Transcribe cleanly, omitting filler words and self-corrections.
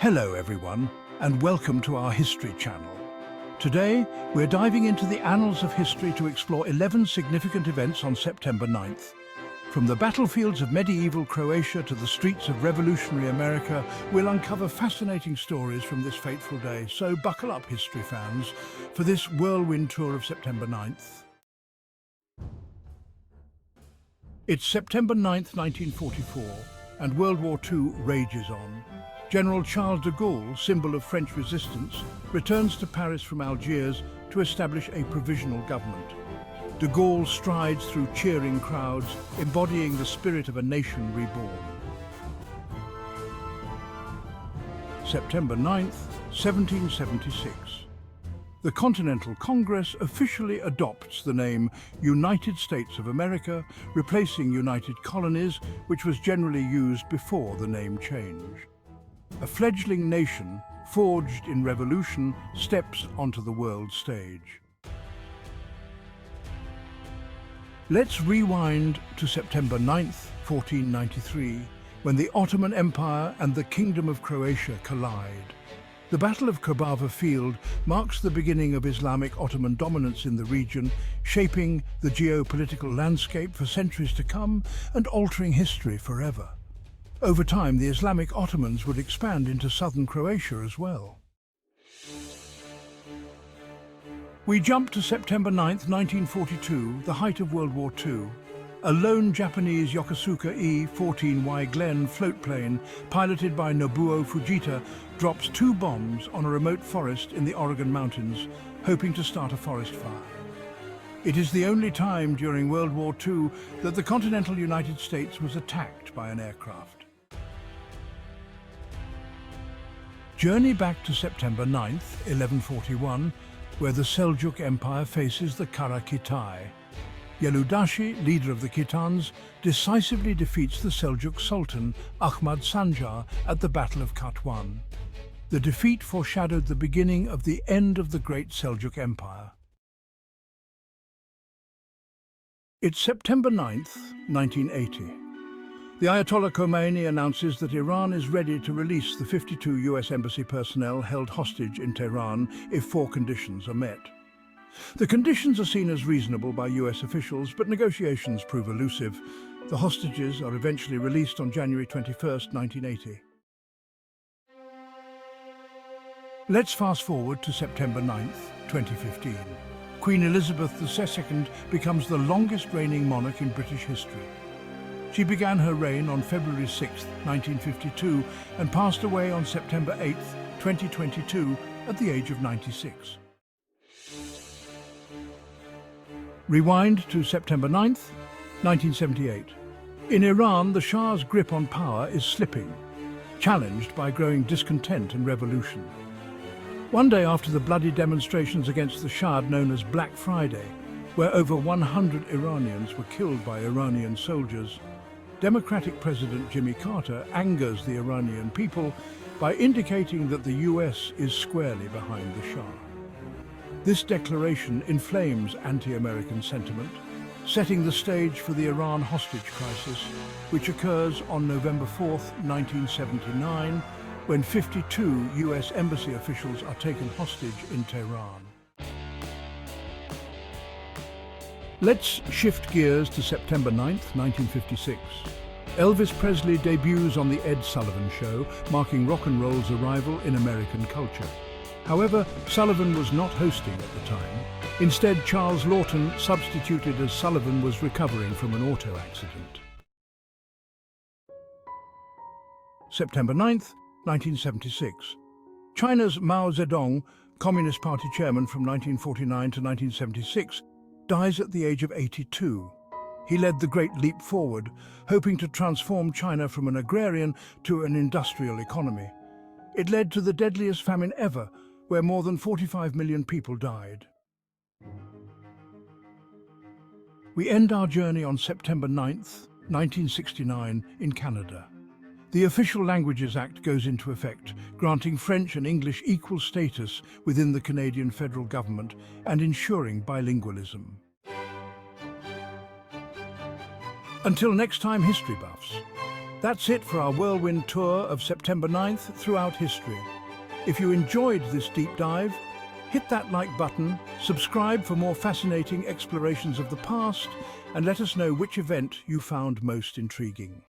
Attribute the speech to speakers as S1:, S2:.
S1: Hello everyone, and welcome to our History channel. Today, we're diving into the annals of history to explore 11 significant events on September 9th. From the battlefields of medieval Croatia to the streets of revolutionary America, we'll uncover fascinating stories from this fateful day. So buckle up, history fans, for this whirlwind tour of September 9th. It's September 9th, 1944, and World War II rages on. General Charles de Gaulle, symbol of French resistance, returns to Paris from Algiers to establish a provisional government. De Gaulle strides through cheering crowds, embodying the spirit of a nation reborn. September 9th, 1776. The Continental Congress officially adopts the name United States of America, replacing United Colonies, which was generally used before the name change. A fledgling nation, forged in revolution, steps onto the world stage. Let's rewind to September 9th, 1493, when the Ottoman Empire and the Kingdom of Croatia collide. The Battle of Kava Field marks the beginning of Islamic Ottoman dominance in the region, shaping the geopolitical landscape for centuries to come and altering history forever. Over time, the Islamic Ottomans would expand into southern Croatia as well. We jump to September 9th, 1942, the height of World War II. A lone Japanese Yokosuka E-14Y Glenn floatplane, piloted by Nobuo Fujita, drops 2 bombs on a remote forest in the Oregon Mountains, hoping to start a forest fire. It is the only time during World War II that the continental United States was attacked by an aircraft. Journey back to September 9th, 1141, where the Seljuk Empire faces the Kara Kitai. Yeludashi, leader of the Khitans, decisively defeats the Seljuk Sultan Ahmad Sanjar at the Battle of Katwan. The defeat foreshadowed the beginning of the end of the Great Seljuk Empire. It's September 9th, 1980. The Ayatollah Khomeini announces that Iran is ready to release the 52 US embassy personnel held hostage in Tehran if 4 conditions are met. The conditions are seen as reasonable by US officials, but negotiations prove elusive. The hostages are eventually released on January 21st, 1980. Let's fast forward to September 9th, 2015. Queen Elizabeth II becomes the longest reigning monarch in British history. She began her reign on February 6, 1952, and passed away on September 8, 2022, at the age of 96. Rewind to September 9, 1978. In Iran, the Shah's grip on power is slipping, challenged by growing discontent and revolution. One day after the bloody demonstrations against the Shah known as Black Friday, where over 100 Iranians were killed by Iranian soldiers, Democratic President Jimmy Carter angers the Iranian people by indicating that the US is squarely behind the Shah. This declaration inflames anti-American sentiment, setting the stage for the Iran hostage crisis, which occurs on November 4, 1979, when 52 US embassy officials are taken hostage in Tehran. Let's shift gears to September 9th, 1956. Elvis Presley debuts on The Ed Sullivan Show, marking rock and roll's arrival in American culture. However, Sullivan was not hosting at the time. Instead, Charles Lawton substituted as Sullivan was recovering from an auto accident. September 9th, 1976. China's Mao Zedong, Communist Party chairman from 1949 to 1976, dies at the age of 82. He led the Great Leap Forward, hoping to transform China from an agrarian to an industrial economy. It led to the deadliest famine ever, where more than 45 million people died. We end our journey on September 9th, 1969, in Canada. The Official Languages Act goes into effect, granting French and English equal status within the Canadian federal government and ensuring bilingualism. Until next time, history buffs, That's it for our whirlwind tour of September 9th throughout history. If you enjoyed this deep dive, hit that like button, subscribe for more fascinating explorations of the past, and let us know which event you found most intriguing.